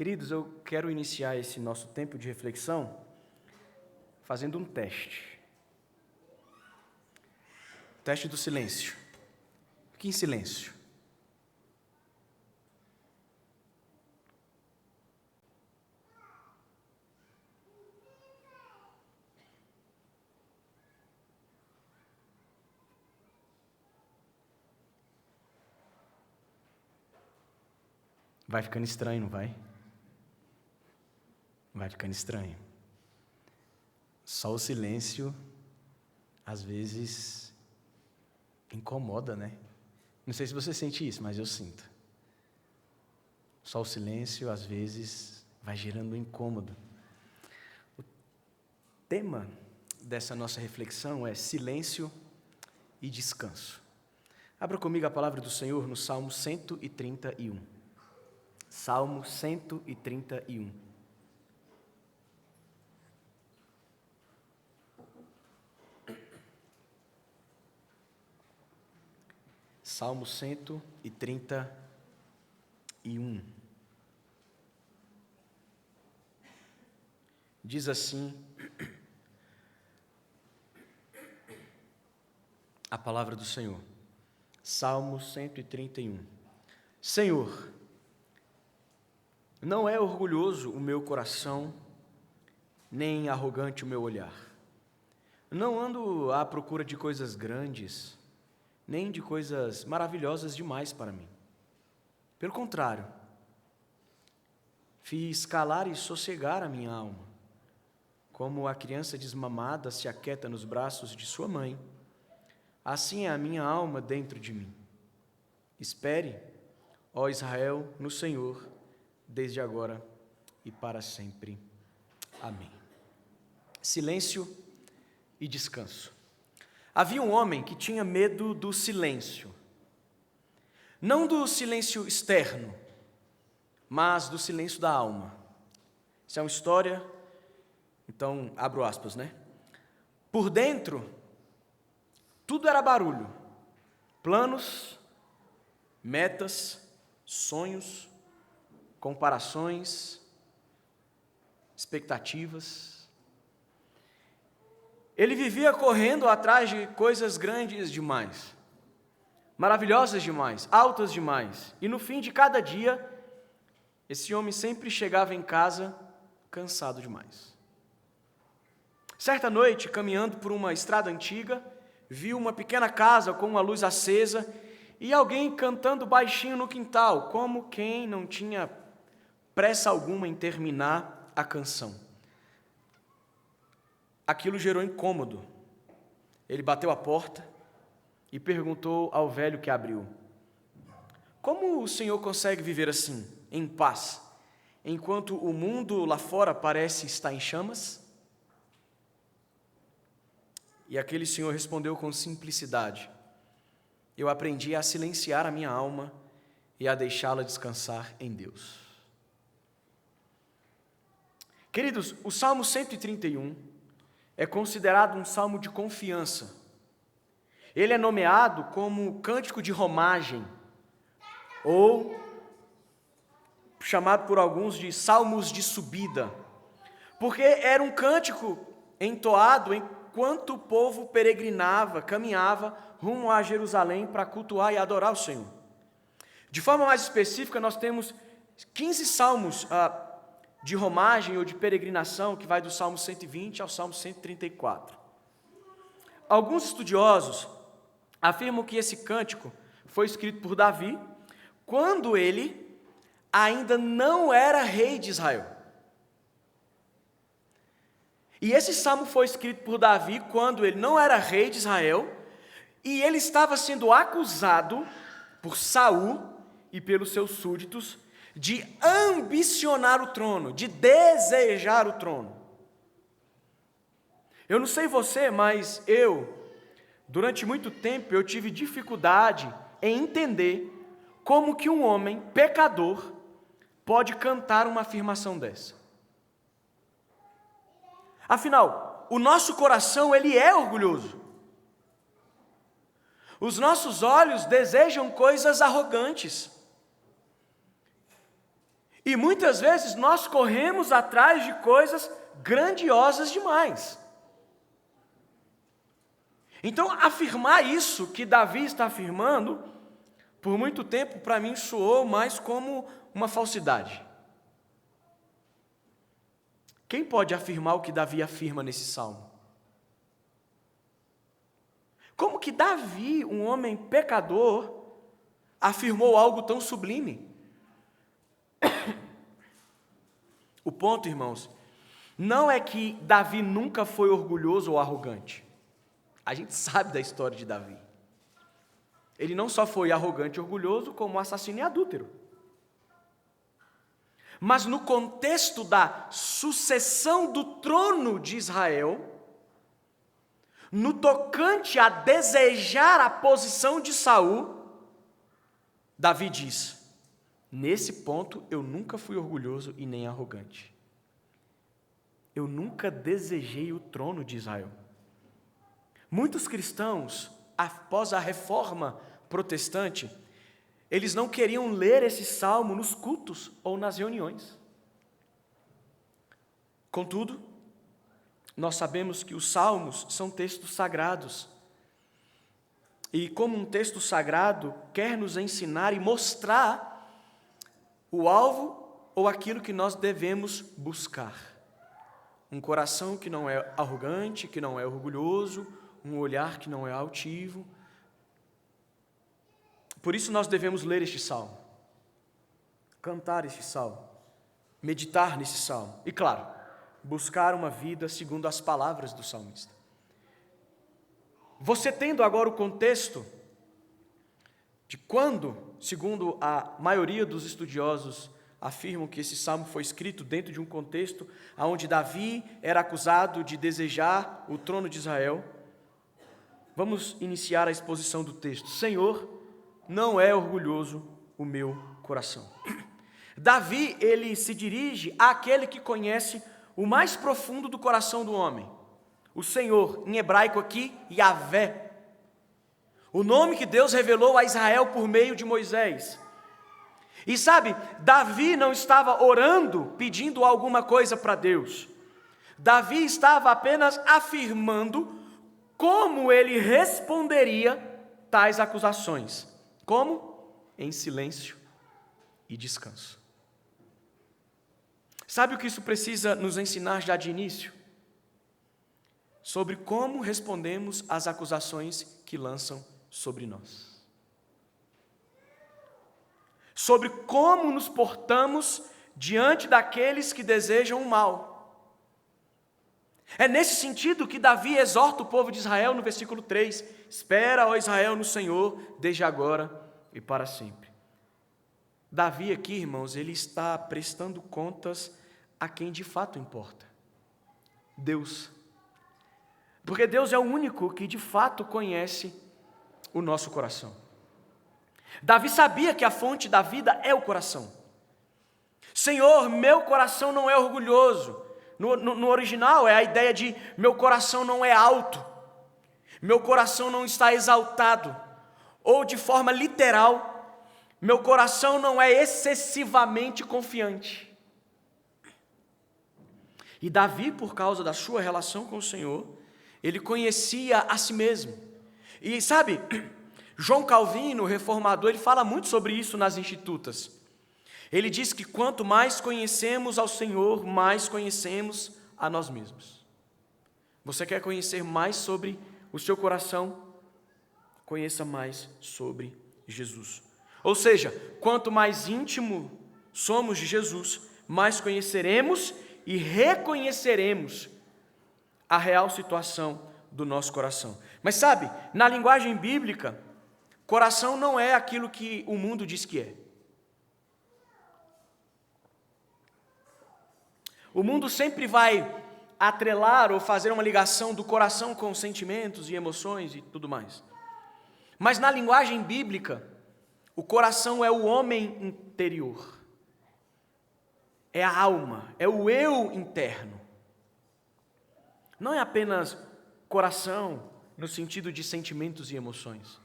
Queridos, eu quero iniciar esse nosso tempo de reflexão fazendo um teste. Teste do silêncio. Fique em silêncio. Vai ficando estranho, não vai? Vai ficando estranho. Só o silêncio, às vezes, incomoda, né? Não sei se você sente isso, mas eu sinto. Só o silêncio, às vezes, vai gerando um incômodo. O tema dessa nossa reflexão é silêncio e descanso. Abra comigo a palavra do Senhor no Salmo 131. Salmo 131. Salmo 131. Diz assim a palavra do Senhor. Salmo 131. Senhor, não é orgulhoso o meu coração, nem arrogante o meu olhar. Não ando à procura de coisas grandes, nem de coisas maravilhosas demais para mim. Pelo contrário, fiz calar e sossegar a minha alma, como a criança desmamada se aquieta nos braços de sua mãe, assim é a minha alma dentro de mim. Espere, ó Israel, no Senhor, desde agora e para sempre. Amém. Silêncio e descanso. Havia um homem que tinha medo do silêncio. Não do silêncio externo, mas do silêncio da alma. Isso é uma história, então abro aspas, né? Por dentro, tudo era barulho. Planos, metas, sonhos, comparações, expectativas. Ele vivia correndo atrás de coisas grandes demais, maravilhosas demais, altas demais. E no fim de cada dia, esse homem sempre chegava em casa cansado demais. Certa noite, caminhando por uma estrada antiga, viu uma pequena casa com uma luz acesa e alguém cantando baixinho no quintal, como quem não tinha pressa alguma em terminar a canção. Aquilo gerou incômodo. Ele bateu a porta e perguntou ao velho que abriu: como o senhor consegue viver assim, em paz, enquanto o mundo lá fora parece estar em chamas? E aquele senhor respondeu com simplicidade: eu aprendi a silenciar a minha alma e a deixá-la descansar em Deus. Queridos, o Salmo 131 é considerado um salmo de confiança. Ele é nomeado como cântico de romagem, ou chamado por alguns de salmos de subida, porque era um cântico entoado enquanto o povo peregrinava, caminhava rumo a Jerusalém para cultuar e adorar o Senhor. De forma mais específica, nós temos 15 salmos de romagem ou de peregrinação, que vai do Salmo 120 ao Salmo 134. Alguns estudiosos afirmam que esse cântico foi escrito por Davi quando ele ainda não era rei de Israel. E esse salmo foi escrito por Davi quando ele não era rei de Israel e ele estava sendo acusado por Saul e pelos seus súditos de ambicionar o trono, de desejar o trono. Eu não sei você, mas durante muito tempo, eu tive dificuldade em entender como que um homem pecador pode cantar uma afirmação dessa. Afinal, o nosso coração, ele é orgulhoso. Os nossos olhos desejam coisas arrogantes. E muitas vezes nós corremos atrás de coisas grandiosas demais. Então, afirmar isso que Davi está afirmando, por muito tempo para mim soou mais como uma falsidade. Quem pode afirmar o que Davi afirma nesse salmo? Como que Davi, um homem pecador, afirmou algo tão sublime? O ponto, irmãos, não é que Davi nunca foi orgulhoso ou arrogante. A gente sabe da história de Davi. Ele não só foi arrogante e orgulhoso, como assassino e adúltero. Mas no contexto da sucessão do trono de Israel, no tocante a desejar a posição de Saul, Davi diz: nesse ponto eu nunca fui orgulhoso e nem arrogante. Eu nunca desejei o trono de Israel. Muitos cristãos, após a reforma protestante, eles não queriam ler esse salmo nos cultos ou nas reuniões. Contudo, nós sabemos que os salmos são textos sagrados. E como um texto sagrado, quer nos ensinar e mostrar o alvo ou aquilo que nós devemos buscar. Um coração que não é arrogante, que não é orgulhoso, um olhar que não é altivo. Por isso nós devemos ler este salmo, cantar este salmo, meditar nesse salmo e, claro, buscar uma vida segundo as palavras do salmista. Você tendo agora o contexto de quando, segundo a maioria dos estudiosos, afirmam que esse salmo foi escrito dentro de um contexto onde Davi era acusado de desejar o trono de Israel, vamos iniciar a exposição do texto. Senhor, não é orgulhoso o meu coração. Davi, ele se dirige àquele que conhece o mais profundo do coração do homem. O Senhor, em hebraico aqui, Yahvé. O nome que Deus revelou a Israel por meio de Moisés. E sabe, Davi não estava orando, pedindo alguma coisa para Deus. Davi estava apenas afirmando como ele responderia tais acusações. Como? Em silêncio e descanso. Sabe o que isso precisa nos ensinar já de início? Sobre como respondemos às acusações que lançam sobre nós. Sobre como nos portamos diante daqueles que desejam o mal. É nesse sentido que Davi exorta o povo de Israel no versículo 3: espera, ó Israel, no Senhor, desde agora e para sempre. Davi aqui, irmãos, ele está prestando contas a quem de fato importa: Deus. Porque Deus é o único que de fato conhece o nosso coração. Davi sabia que a fonte da vida é o coração. Senhor, meu coração não é orgulhoso. No original é a ideia de meu coração não é alto, meu coração não está exaltado, ou de forma literal, meu coração não é excessivamente confiante. E Davi, por causa da sua relação com o Senhor, ele conhecia a si mesmo. E sabe, João Calvino, o reformador, ele fala muito sobre isso nas Institutas. Ele diz que quanto mais conhecemos ao Senhor, mais conhecemos a nós mesmos. Você quer conhecer mais sobre o seu coração? Conheça mais sobre Jesus. Ou seja, quanto mais íntimo somos de Jesus, mais conheceremos e reconheceremos a real situação do nosso coração. Mas sabe, na linguagem bíblica, coração não é aquilo que o mundo diz que é. O mundo sempre vai atrelar ou fazer uma ligação do coração com sentimentos e emoções e tudo mais. Mas na linguagem bíblica, o coração é o homem interior. É a alma, é o eu interno. Não é apenas coração no sentido de sentimentos e emoções.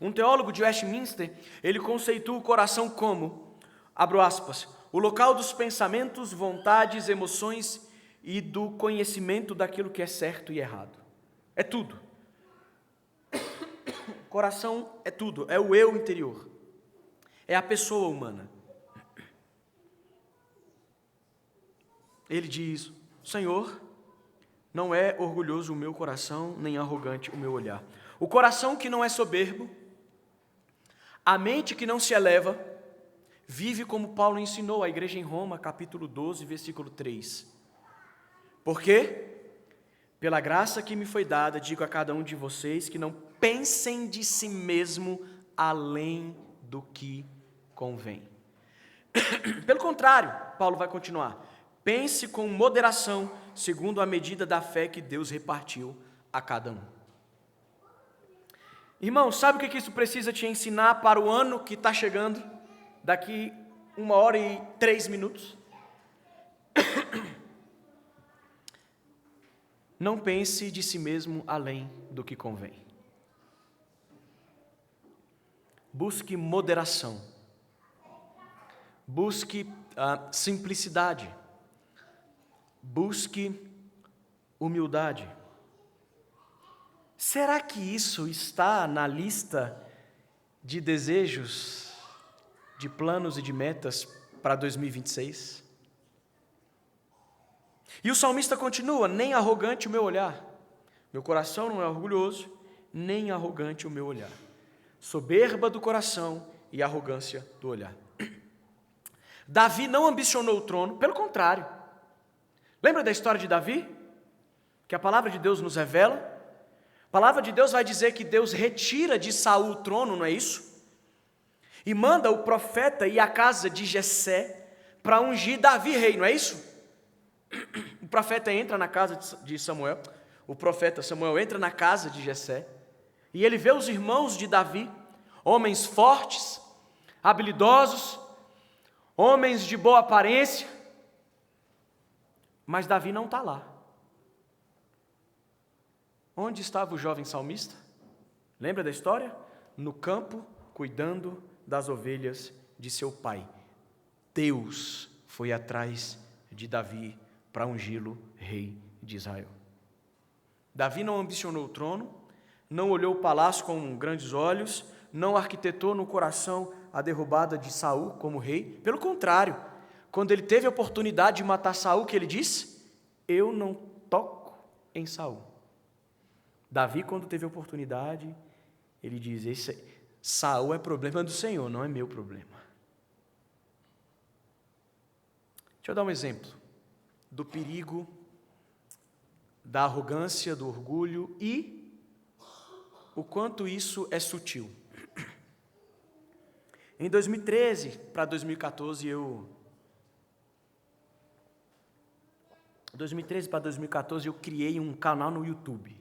Um teólogo de Westminster, ele conceitua o coração como, abro aspas, o local dos pensamentos, vontades, emoções e do conhecimento daquilo que é certo e errado. É tudo. Coração é tudo, é o eu interior. É a pessoa humana. Ele diz: Senhor, não é orgulhoso o meu coração, nem arrogante o meu olhar. O coração que não é soberbo, a mente que não se eleva, vive como Paulo ensinou à igreja em Roma, capítulo 12, versículo 3. Por quê? Pela graça que me foi dada, digo a cada um de vocês que não pensem de si mesmo além do que convém. Pelo contrário, Paulo vai continuar. Pense com moderação, segundo a medida da fé que Deus repartiu a cada um. Irmão, sabe o que isso precisa te ensinar para o ano que está chegando? Daqui 1h03. Não pense de si mesmo além do que convém. Busque moderação. Busque simplicidade. Busque humildade. Será que isso está na lista de desejos, de planos e de metas para 2026? E o salmista continua: nem arrogante o meu olhar. Meu coração não é orgulhoso, nem arrogante o meu olhar. Soberba do coração e arrogância do olhar. Davi não ambicionou o trono, pelo contrário. Lembra da história de Davi? Que a palavra de Deus nos revela? A palavra de Deus vai dizer que Deus retira de Saul o trono, não é isso? E manda o profeta ir à casa de Jessé para ungir Davi rei, não é isso? O profeta entra na casa de Samuel, o profeta Samuel entra na casa de Jessé, e ele vê os irmãos de Davi, homens fortes, habilidosos, homens de boa aparência, mas Davi não está lá. Onde estava o jovem salmista? Lembra da história? No campo, cuidando das ovelhas de seu pai. Deus foi atrás de Davi para ungí-lo rei de Israel. Davi não ambicionou o trono, não olhou o palácio com grandes olhos, não arquitetou no coração a derrubada de Saul como rei. Pelo contrário, quando ele teve a oportunidade de matar Saul, o que ele disse? Eu não toco em Saul. Davi, quando teve a oportunidade, ele diz: Saul é problema do Senhor, não é meu problema. Deixa eu dar um exemplo do perigo, da arrogância, do orgulho e o quanto isso é sutil. Em 2013 para 2014, eu criei um canal no YouTube.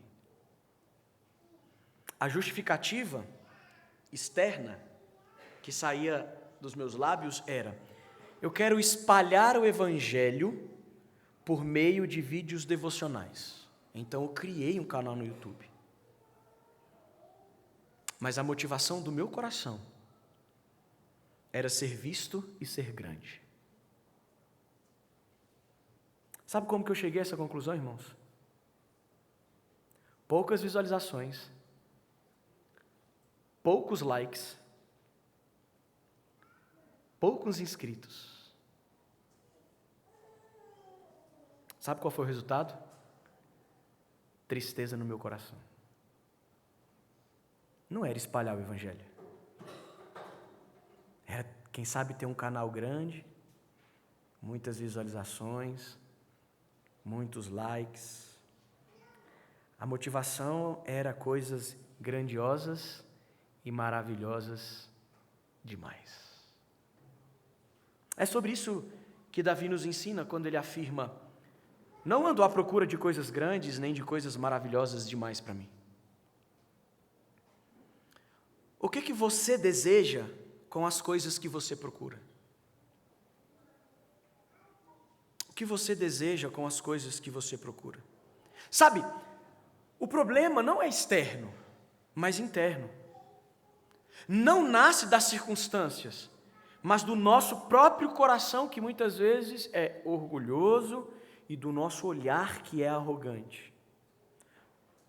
A justificativa externa que saía dos meus lábios era: eu quero espalhar o evangelho por meio de vídeos devocionais. Então eu criei um canal no YouTube. Mas a motivação do meu coração era ser visto e ser grande. Sabe como que eu cheguei a essa conclusão, irmãos? Poucas visualizações, poucos likes, poucos inscritos. Sabe qual foi o resultado? Tristeza no meu coração. Não era espalhar o evangelho. Era, quem sabe, ter um canal grande, muitas visualizações, muitos likes. A motivação era coisas grandiosas e maravilhosas demais. É sobre isso que Davi nos ensina quando ele afirma: não ando à procura de coisas grandes nem de coisas maravilhosas demais para mim. O que você deseja com as coisas que você procura? O que você deseja com as coisas que você procura? Sabe, o problema não é externo, mas interno. Não nasce das circunstâncias, mas do nosso próprio coração, que muitas vezes é orgulhoso, e do nosso olhar, que é arrogante.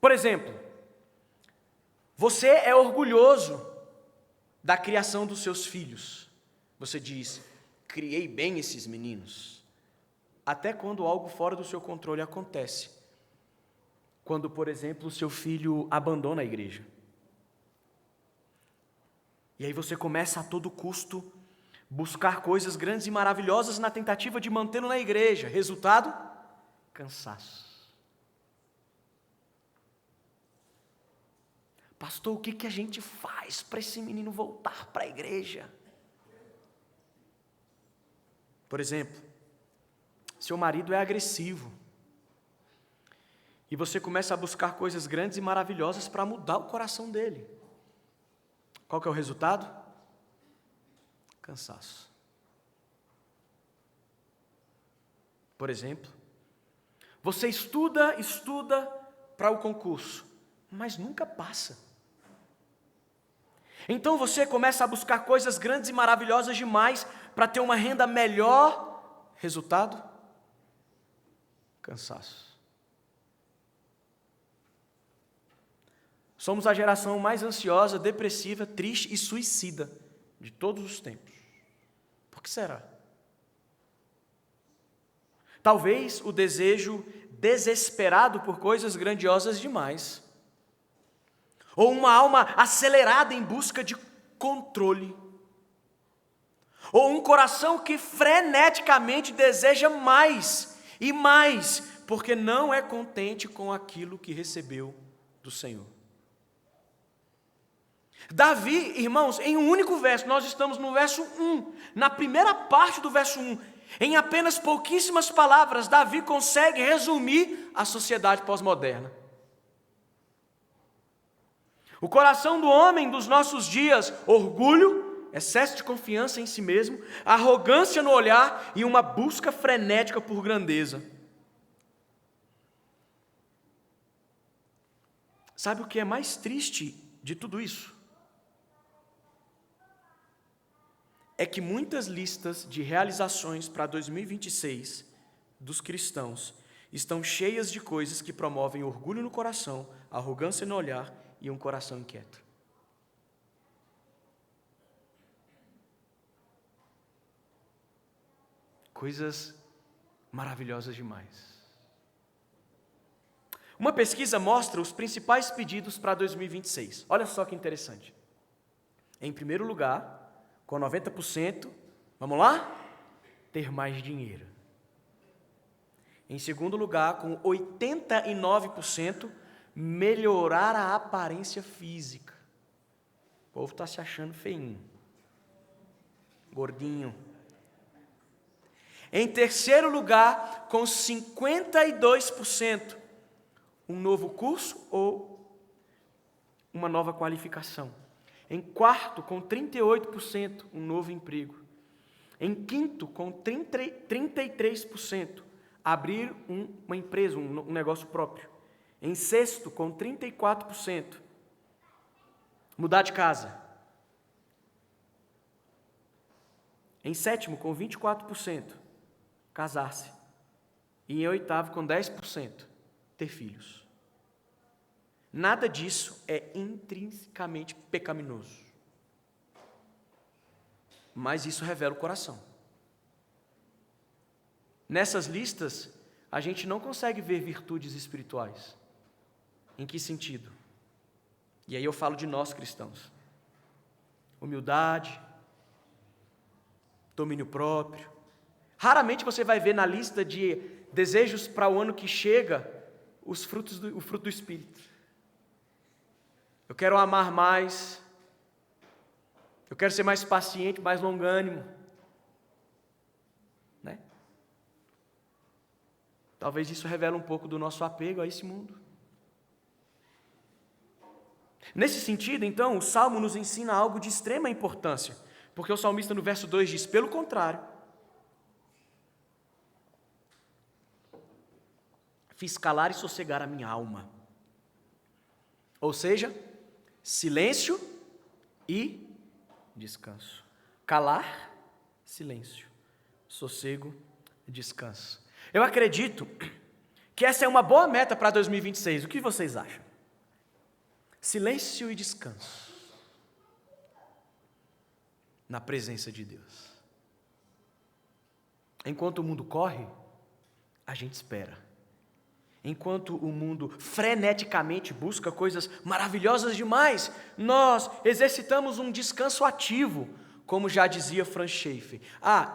Por exemplo, você é orgulhoso da criação dos seus filhos. Você diz: criei bem esses meninos. Até quando algo fora do seu controle acontece. Quando, por exemplo, o seu filho abandona a igreja. E aí você começa a todo custo buscar coisas grandes e maravilhosas na tentativa de mantê-lo na igreja. Resultado? Cansaço. Pastor, o que a gente faz para esse menino voltar para a igreja? Por exemplo, seu marido é agressivo. E você começa a buscar coisas grandes e maravilhosas para mudar o coração dele. Qual que é o resultado? Cansaço. Por exemplo, você estuda para o concurso, mas nunca passa. Então você começa a buscar coisas grandes e maravilhosas demais para ter uma renda melhor. Resultado? Cansaço. Somos a geração mais ansiosa, depressiva, triste e suicida de todos os tempos. Por que será? Talvez o desejo desesperado por coisas grandiosas demais. Ou uma alma acelerada em busca de controle. Ou um coração que freneticamente deseja mais e mais, porque não é contente com aquilo que recebeu do Senhor. Davi, irmãos, em um único verso, nós estamos no verso 1, na primeira parte do verso 1, em apenas pouquíssimas palavras, Davi consegue resumir a sociedade pós-moderna. O coração do homem dos nossos dias: orgulho, excesso de confiança em si mesmo, arrogância no olhar e uma busca frenética por grandeza. Sabe o que é mais triste de tudo isso? É que muitas listas de realizações para 2026 dos cristãos estão cheias de coisas que promovem orgulho no coração, arrogância no olhar e um coração inquieto. Coisas maravilhosas demais. Uma pesquisa mostra os principais pedidos para 2026. Olha só que interessante. Em primeiro lugar, com 90%, vamos lá? Ter mais dinheiro. Em segundo lugar, com 89%, melhorar a aparência física. O povo está se achando feinho, gordinho. Em terceiro lugar, com 52%, um novo curso ou uma nova qualificação. Em quarto, com 38%, um novo emprego. Em quinto, com 33%, abrir uma empresa, um negócio próprio. Em sexto, com 34%, mudar de casa. Em sétimo, com 24%, casar-se. E em oitavo, com 10%, ter filhos. Nada disso é intrinsecamente pecaminoso. Mas isso revela o coração. Nessas listas, a gente não consegue ver virtudes espirituais. Em que sentido? E aí eu falo de nós cristãos. Humildade, domínio próprio. Raramente você vai ver na lista de desejos para o ano que chega o fruto do Espírito. Eu quero amar mais, eu quero ser mais paciente, mais longânimo, né? Talvez isso revele um pouco do nosso apego a esse mundo. Nesse sentido, então, o Salmo nos ensina algo de extrema importância, porque o salmista no verso 2 diz: pelo contrário, fiz calar e sossegar a minha alma. Ou seja, silêncio e descanso. Calar silêncio, sossego e descanso. Eu acredito que essa é uma boa meta para 2026. O que vocês acham? Silêncio e descanso na presença de Deus. Enquanto o mundo corre, a gente espera. Enquanto o mundo freneticamente busca coisas maravilhosas demais, nós exercitamos um descanso ativo, como já dizia Franz Schaeffer.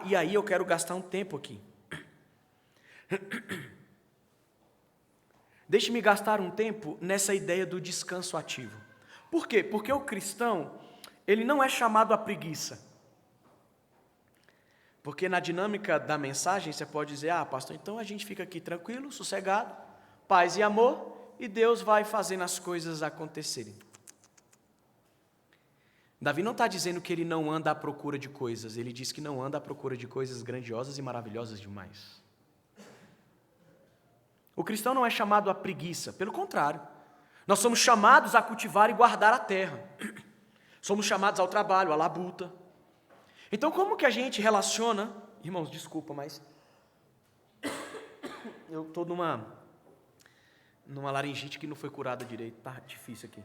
E aí eu quero gastar um tempo aqui. Deixe-me gastar um tempo nessa ideia do descanso ativo. Por quê? Porque o cristão, ele não é chamado à preguiça. Porque na dinâmica da mensagem, você pode dizer, pastor, então a gente fica aqui tranquilo, sossegado, paz e amor, e Deus vai fazendo as coisas acontecerem. Davi não está dizendo que ele não anda à procura de coisas, ele diz que não anda à procura de coisas grandiosas e maravilhosas demais. O cristão não é chamado à preguiça, pelo contrário, nós somos chamados a cultivar e guardar a terra, somos chamados ao trabalho, à labuta. Então como que a gente relaciona, irmãos, desculpa, mas eu estou numa laringite que não foi curada direito, tá difícil aqui.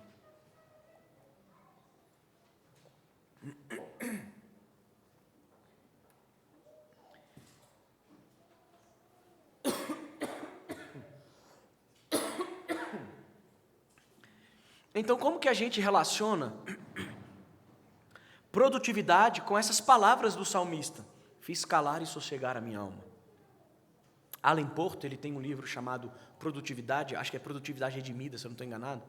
Então, como que a gente relaciona produtividade com essas palavras do salmista? Fiz calar e sossegar a minha alma. Alan Porto, ele tem um livro chamado Produtividade, acho que é Produtividade Redimida, se eu não estou enganado.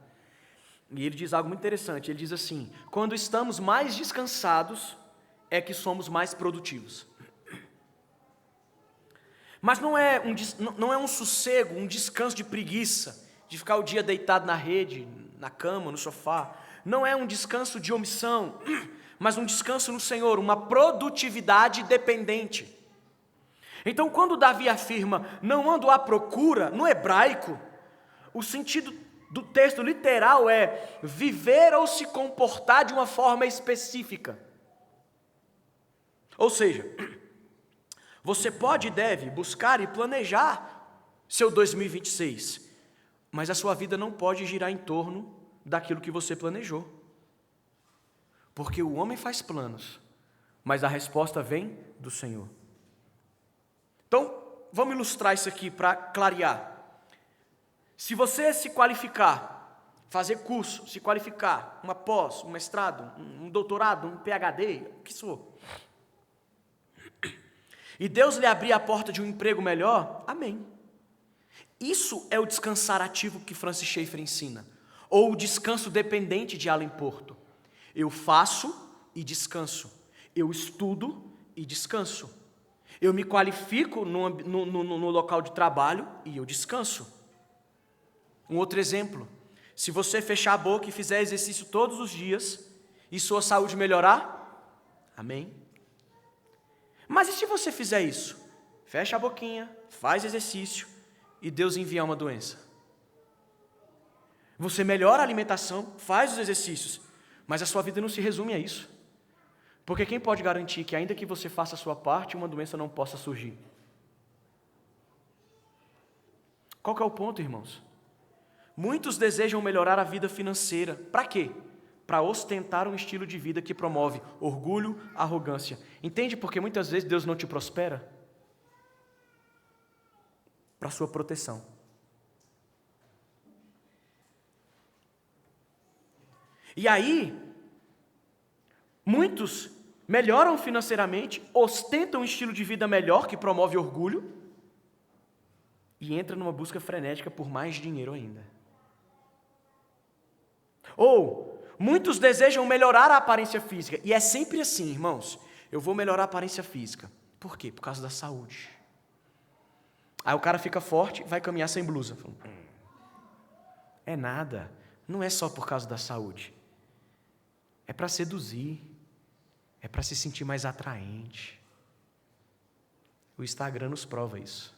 E ele diz algo muito interessante, ele diz assim, quando estamos mais descansados, é que somos mais produtivos. Mas não é um sossego, um descanso de preguiça, de ficar o dia deitado na rede, na cama, no sofá. Não é um descanso de omissão, mas um descanso no Senhor, uma produtividade dependente. Então, quando Davi afirma, não ando à procura, no hebraico, o sentido do texto literal é viver ou se comportar de uma forma específica. Ou seja, você pode e deve buscar e planejar seu 2026, mas a sua vida não pode girar em torno daquilo que você planejou. Porque o homem faz planos, mas a resposta vem do Senhor. Então, vamos ilustrar isso aqui para clarear. Se você se qualificar, fazer curso, se qualificar, uma pós, um mestrado, um doutorado, um PhD, o que for, e Deus lhe abrir a porta de um emprego melhor, amém. Isso é o descansar ativo que Francis Schaeffer ensina, ou o descanso dependente de Alan Porto. Eu faço e descanso, eu estudo e descanso, eu me qualifico no local de trabalho e eu descanso. Um outro exemplo, se você fechar a boca e fizer exercício todos os dias e sua saúde melhorar, amém. Mas e se você fizer isso? Fecha a boquinha, faz exercício e Deus envia uma doença. Você melhora a alimentação, faz os exercícios, mas a sua vida não se resume a isso. Porque quem pode garantir que ainda que você faça a sua parte, uma doença não possa surgir? Qual que é o ponto, irmãos? Muitos desejam melhorar a vida financeira. Para quê? Para ostentar um estilo de vida que promove orgulho, arrogância. Entende porque muitas vezes Deus não te prospera? Para sua proteção. E aí, muitos melhoram financeiramente, ostentam um estilo de vida melhor que promove orgulho e entram numa busca frenética por mais dinheiro ainda. Ou, muitos desejam melhorar a aparência física, e é sempre assim, irmãos, eu vou melhorar a aparência física. Por quê? Por causa da saúde. Aí o cara fica forte, vai caminhar sem blusa. É nada, não é só por causa da saúde. É para seduzir, é para se sentir mais atraente. O Instagram nos prova isso.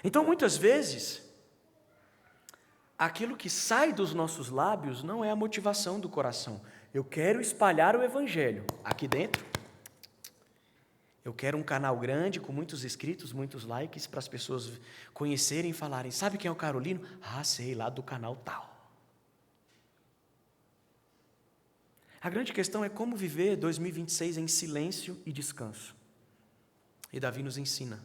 Então, muitas vezes, aquilo que sai dos nossos lábios não é a motivação do coração. Eu quero espalhar o evangelho. Aqui dentro, eu quero um canal grande, com muitos inscritos, muitos likes, para as pessoas conhecerem e falarem, sabe quem é o Carolino? Ah, sei, lá do canal tal. A grande questão é como viver 2026 em silêncio e descanso. E Davi nos ensina.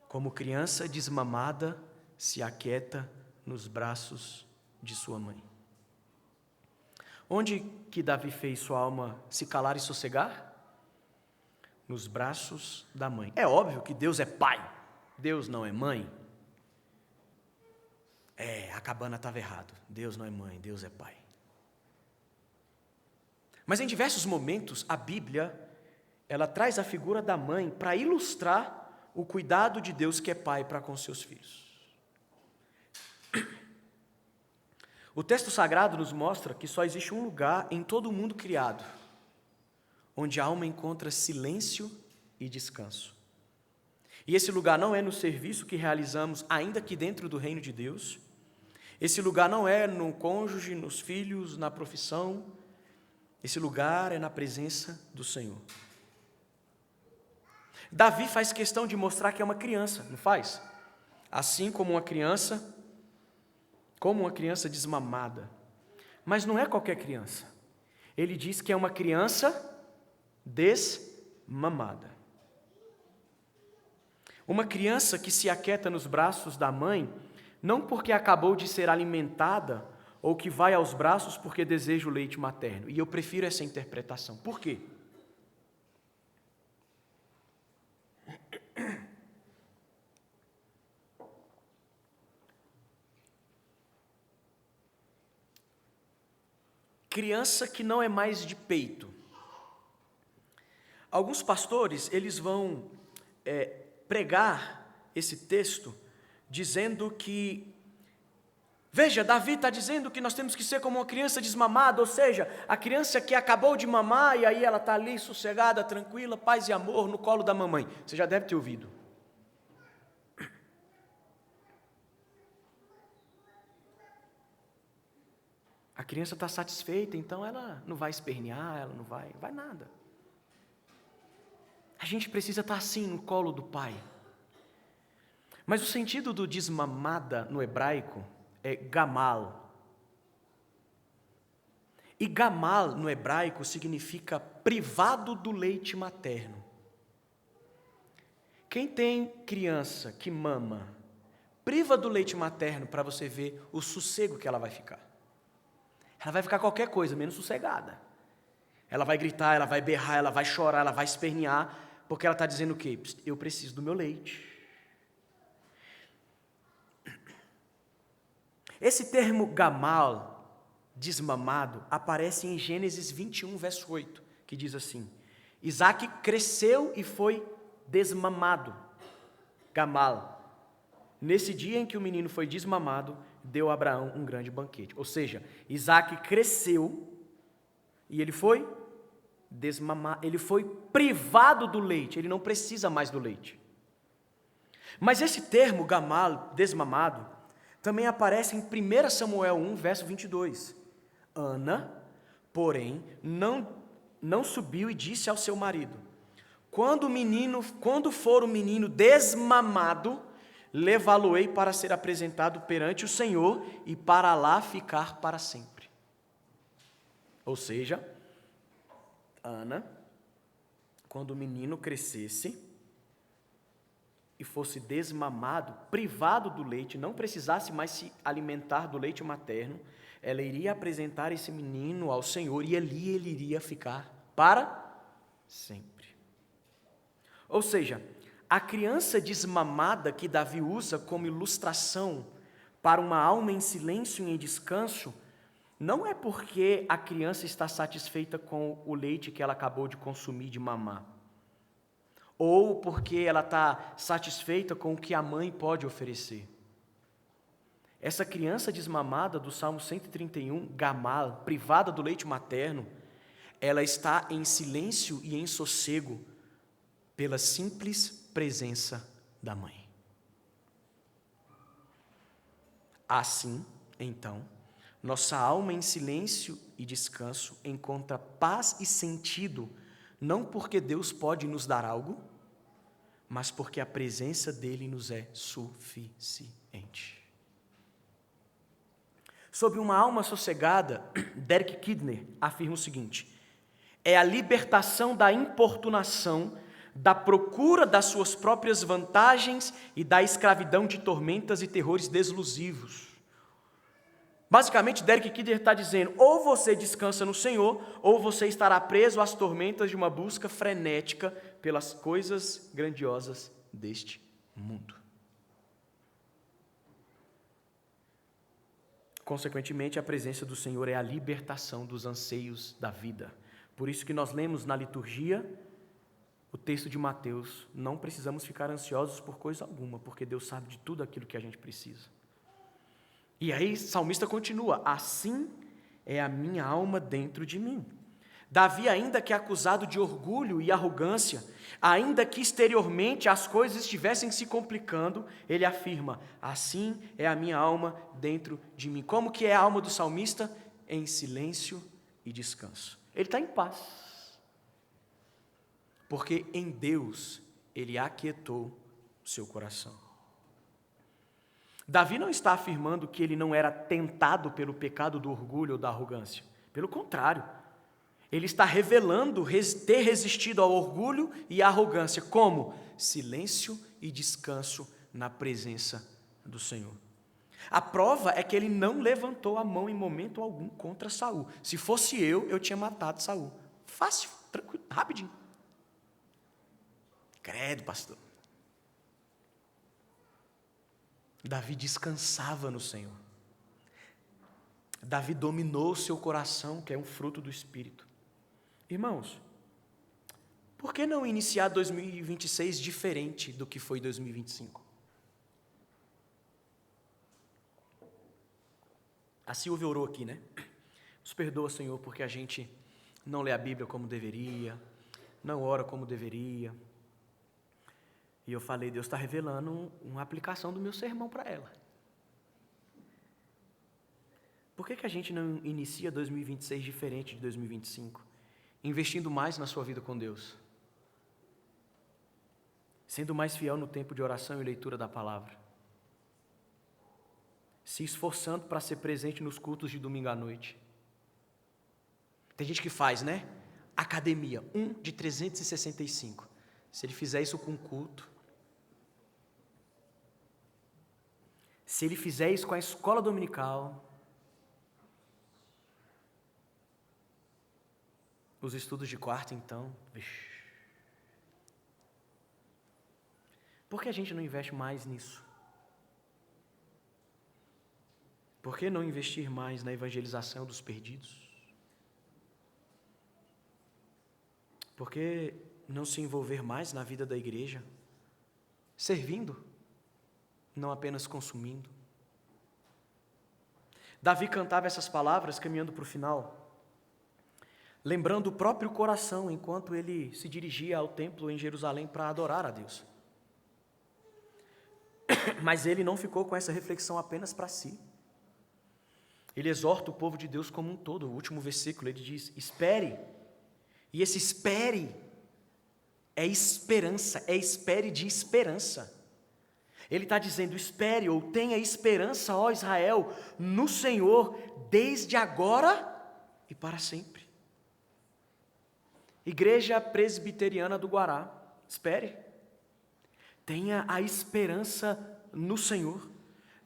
Como criança desmamada se aquieta nos braços de sua mãe. Onde que Davi fez sua alma se calar e sossegar? Nos braços da mãe. É óbvio que Deus é pai, Deus não é mãe. A cabana estava errado. Deus não é mãe, Deus é pai. Mas em diversos momentos, a Bíblia, ela traz a figura da mãe para ilustrar o cuidado de Deus que é pai para com seus filhos. O texto sagrado nos mostra que só existe um lugar em todo o mundo criado, onde a alma encontra silêncio e descanso. E esse lugar não é no serviço que realizamos, ainda que dentro do reino de Deus. Esse lugar não é no cônjuge, nos filhos, na profissão. Esse lugar é na presença do Senhor. Davi faz questão de mostrar que é uma criança, não faz? Assim como uma criança desmamada. Mas não é qualquer criança. Ele diz que é uma criança desmamada. Uma criança que se aquieta nos braços da mãe, não porque acabou de ser alimentada, ou que vai aos braços porque deseja o leite materno. E eu prefiro essa interpretação. Por quê? Criança que não é mais de peito. Alguns pastores, eles vão pregar esse texto dizendo que, veja, Davi está dizendo que nós temos que ser como uma criança desmamada, ou seja, a criança que acabou de mamar e aí ela está ali sossegada, tranquila, paz e amor no colo da mamãe. Você já deve ter ouvido. A criança está satisfeita, então ela não vai espernear, ela não vai nada. A gente precisa estar assim no colo do pai. Mas o sentido do desmamada no hebraico é gamal. E gamal no hebraico significa privado do leite materno. Quem tem criança que mama, priva do leite materno para você ver o sossego que ela vai ficar. Ela vai ficar qualquer coisa, menos sossegada. Ela vai gritar, ela vai berrar, ela vai chorar, ela vai espernear, porque ela está dizendo o quê? Eu preciso do meu leite. Esse termo gamal, desmamado, aparece em Gênesis 21, verso 8, que diz assim: Isaac cresceu e foi desmamado. Gamal. Nesse dia em que o menino foi desmamado, deu a Abraão um grande banquete. Ou seja, Isaac cresceu e ele foi desmamado, ele foi privado do leite, ele não precisa mais do leite. Mas esse termo, gamal, desmamado, também aparece em 1 Samuel 1, verso 22. Ana, porém, não subiu e disse ao seu marido: Quando for o menino desmamado, levá-lo-ei para ser apresentado perante o Senhor e para lá ficar para sempre. Ou seja, Ana, quando o menino crescesse e fosse desmamado, privado do leite, não precisasse mais se alimentar do leite materno, ela iria apresentar esse menino ao Senhor e ali ele iria ficar para sempre. Ou seja, a criança desmamada que Davi usa como ilustração para uma alma em silêncio e em descanso, não é porque a criança está satisfeita com o leite que ela acabou de consumir, de mamar, ou porque ela está satisfeita com o que a mãe pode oferecer. Essa criança desmamada do Salmo 131, gamal, privada do leite materno, ela está em silêncio e em sossego pela simples presença da mãe. Assim, então, Nossa alma em silêncio e descanso encontra paz e sentido, não porque Deus pode nos dar algo, mas porque a presença dele nos é suficiente. Sobre uma alma sossegada, Derek Kidner afirma o seguinte: é a libertação da importunação, da procura das suas próprias vantagens e da escravidão de tormentas e terrores delusivos. Basicamente, Derek Kidner está dizendo, ou você descansa no Senhor, ou você estará preso às tormentas de uma busca frenética pelas coisas grandiosas deste mundo. Consequentemente, a presença do Senhor é a libertação dos anseios da vida. Por isso que nós lemos na liturgia o texto de Mateus, não precisamos ficar ansiosos por coisa alguma, porque Deus sabe de tudo aquilo que a gente precisa. E aí o salmista continua, assim é a minha alma dentro de mim. Davi, ainda que acusado de orgulho e arrogância, ainda que exteriormente as coisas estivessem se complicando, ele afirma, assim é a minha alma dentro de mim. Como que é a alma do salmista? Em silêncio e descanso. Ele está em paz, porque em Deus ele aquietou o seu coração. Davi não está afirmando que ele não era tentado pelo pecado do orgulho ou da arrogância. Pelo contrário, ele está revelando ter resistido ao orgulho e à arrogância. Como? Silêncio e descanso na presença do Senhor. A prova é que ele não levantou a mão em momento algum contra Saul. Se fosse eu tinha matado Saul. Fácil, tranquilo, rapidinho. Credo, pastor. Davi descansava no Senhor. Davi dominou o seu coração, que é um fruto do Espírito. Irmãos, por que não iniciar 2026 diferente do que foi 2025? A Silvia orou aqui, né? Nos perdoa, Senhor, porque a gente não lê a Bíblia como deveria, não ora como deveria. E eu falei, Deus está revelando uma aplicação do meu sermão para ela. Por que a gente não inicia 2026 diferente de 2025? Investindo mais na sua vida com Deus. Sendo mais fiel no tempo de oração e leitura da palavra. Se esforçando para ser presente nos cultos de domingo à noite. Tem gente que faz, né? Academia, 1 de 365. Se ele fizer isso com culto, se ele fizer isso com a escola dominical, os estudos de quarta, então, por que a gente não investe mais nisso? Por que não investir mais na evangelização dos perdidos? Por que não se envolver mais na vida da igreja, servindo, não apenas consumindo? Davi cantava essas palavras caminhando para o final, lembrando o próprio coração enquanto ele se dirigia ao templo em Jerusalém para adorar a Deus. Mas ele não ficou com essa reflexão apenas para si. Ele exorta o povo de Deus como um todo. O último versículo, ele diz, espere. E esse espere é esperança, é espere de esperança. Ele está dizendo, espere ou tenha esperança, ó Israel, no Senhor, desde agora e para sempre. Igreja Presbiteriana do Guará, espere. Tenha a esperança no Senhor,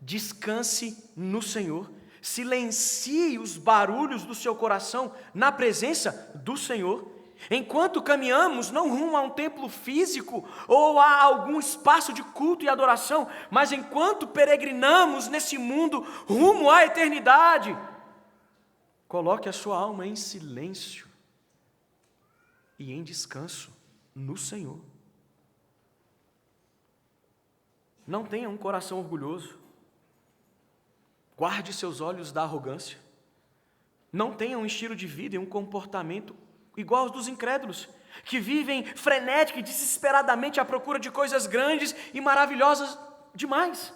descanse no Senhor, silencie os barulhos do seu coração na presença do Senhor. Enquanto caminhamos, não rumo a um templo físico ou a algum espaço de culto e adoração, mas enquanto peregrinamos nesse mundo rumo à eternidade, coloque a sua alma em silêncio e em descanso no Senhor. Não tenha um coração orgulhoso. Guarde seus olhos da arrogância. Não tenha um estilo de vida e um comportamento igual aos dos incrédulos, que vivem frenética e desesperadamente à procura de coisas grandes e maravilhosas demais.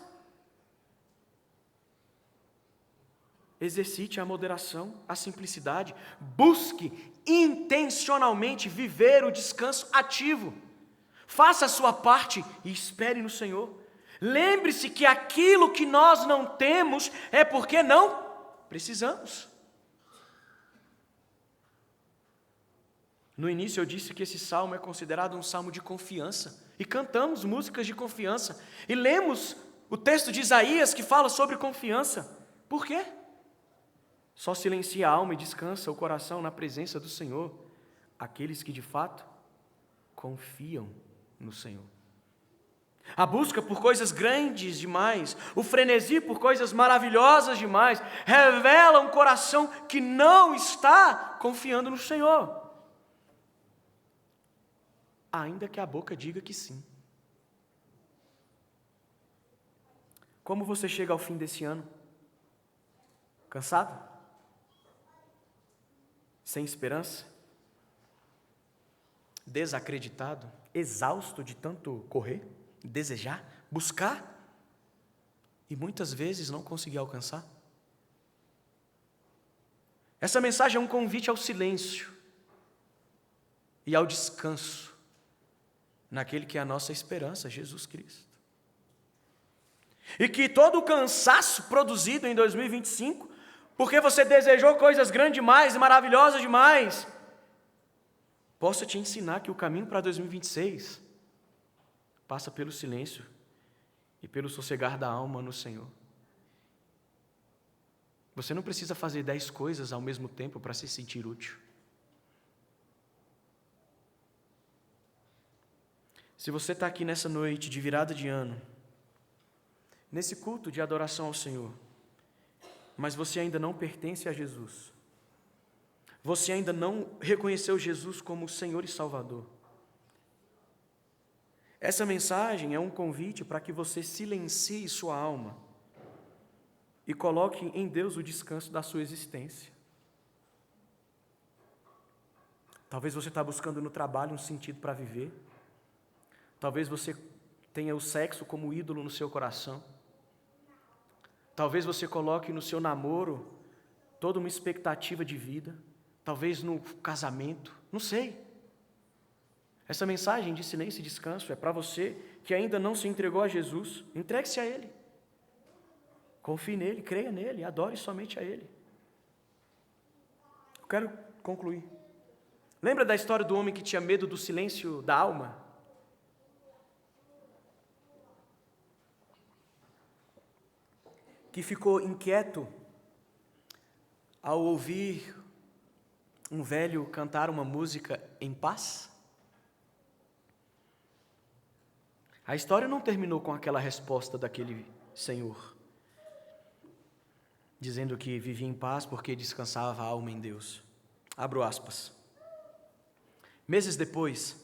exercite a moderação, a simplicidade, busque intencionalmente viver o descanso ativo. Faça a sua parte e espere no Senhor. Lembre-se que aquilo que nós não temos é porque não precisamos. No início eu disse que esse salmo é considerado um salmo de confiança. E cantamos músicas de confiança. E lemos o texto de Isaías que fala sobre confiança. Por quê? Só silencia a alma e descansa o coração na presença do Senhor aqueles que de fato confiam no Senhor. A busca por coisas grandes demais, o frenesi por coisas maravilhosas demais, revela um coração que não está confiando no Senhor. Ainda que a boca diga que sim. Como você chega ao fim desse ano? Cansado? Sem esperança? Desacreditado? Exausto de tanto correr, desejar, buscar? E muitas vezes não conseguir alcançar? Essa mensagem é um convite ao silêncio e ao descanso naquele que é a nossa esperança, Jesus Cristo. E que todo o cansaço produzido em 2025, porque você desejou coisas grandes demais e maravilhosas demais, possa te ensinar que o caminho para 2026 passa pelo silêncio e pelo sossegar da alma no Senhor. Você não precisa fazer 10 coisas ao mesmo tempo para se sentir útil. Se você está aqui nessa noite de virada de ano, nesse culto de adoração ao Senhor, mas você ainda não pertence a Jesus, você ainda não reconheceu Jesus como Senhor e Salvador, essa mensagem é um convite para que você silencie sua alma e coloque em Deus o descanso da sua existência. Talvez você está buscando no trabalho um sentido para viver. Talvez você tenha o sexo como ídolo no seu coração. Talvez você coloque no seu namoro toda uma expectativa de vida. Talvez no casamento, não sei. Essa mensagem de silêncio e descanso é para você que ainda não se entregou a Jesus. Entregue-se a Ele. Confie nele, creia nele, adore somente a Ele. Eu quero concluir. Lembra da história do homem que tinha medo do silêncio da alma? Que ficou inquieto ao ouvir um velho cantar uma música em paz? A história não terminou com aquela resposta daquele senhor, dizendo que vivia em paz porque descansava a alma em Deus. Abro aspas. Meses depois,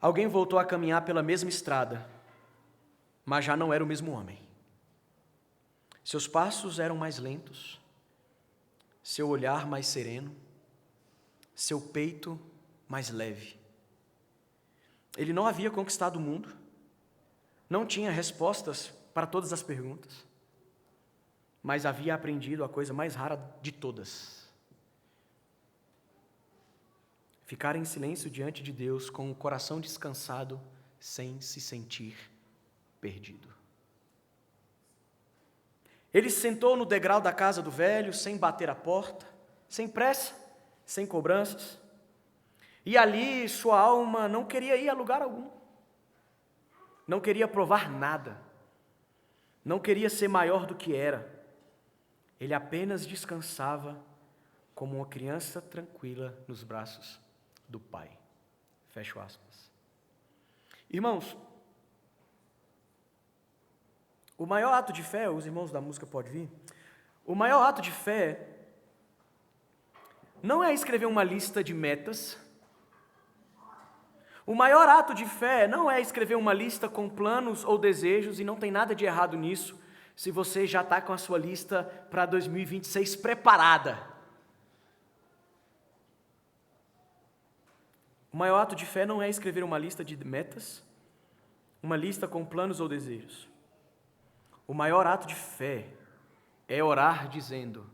alguém voltou a caminhar pela mesma estrada, mas já não era o mesmo homem. Seus passos eram mais lentos, seu olhar mais sereno, seu peito mais leve. Ele não havia conquistado o mundo, não tinha respostas para todas as perguntas, mas havia aprendido a coisa mais rara de todas: ficar em silêncio diante de Deus com o coração descansado, sem se sentir perdido. Ele se sentou no degrau da casa do velho, sem bater a porta, sem pressa, sem cobranças. E ali sua alma não queria ir a lugar algum. Não queria provar nada. Não queria ser maior do que era. Ele apenas descansava como uma criança tranquila nos braços do Pai. Fecho aspas. Irmãos, o maior ato de fé, os irmãos da música podem vir, o maior ato de fé não é escrever uma lista de metas. O maior ato de fé não é escrever uma lista com planos ou desejos, e não tem nada de errado nisso, se você já está com a sua lista para 2026 preparada. O maior ato de fé não é escrever uma lista de metas, uma lista com planos ou desejos. O maior ato de fé é orar dizendo: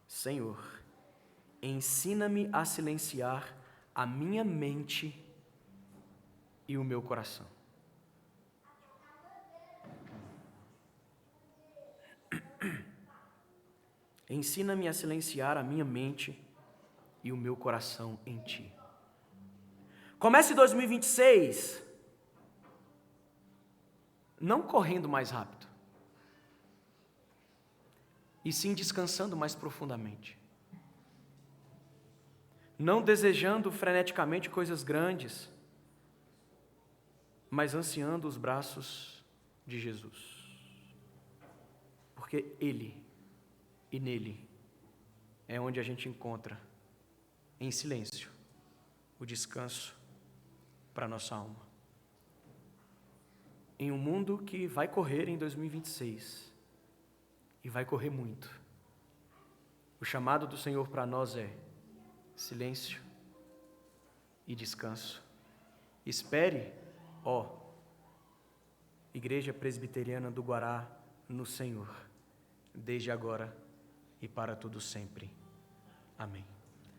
Senhor, ensina-me a silenciar a minha mente e o meu coração. Ensina-me a silenciar a minha mente e o meu coração em Ti. Comece 2026 não correndo mais rápido, e sim descansando mais profundamente. Não desejando freneticamente coisas grandes, mas ansiando os braços de Jesus. Porque Ele e nele é onde a gente encontra, em silêncio, o descanso para a nossa alma. Em um mundo que vai correr em 2026, e vai correr muito, o chamado do Senhor para nós é silêncio e descanso. Espere, ó Igreja Presbiteriana do Guará, no Senhor, desde agora e para todo sempre. Amém.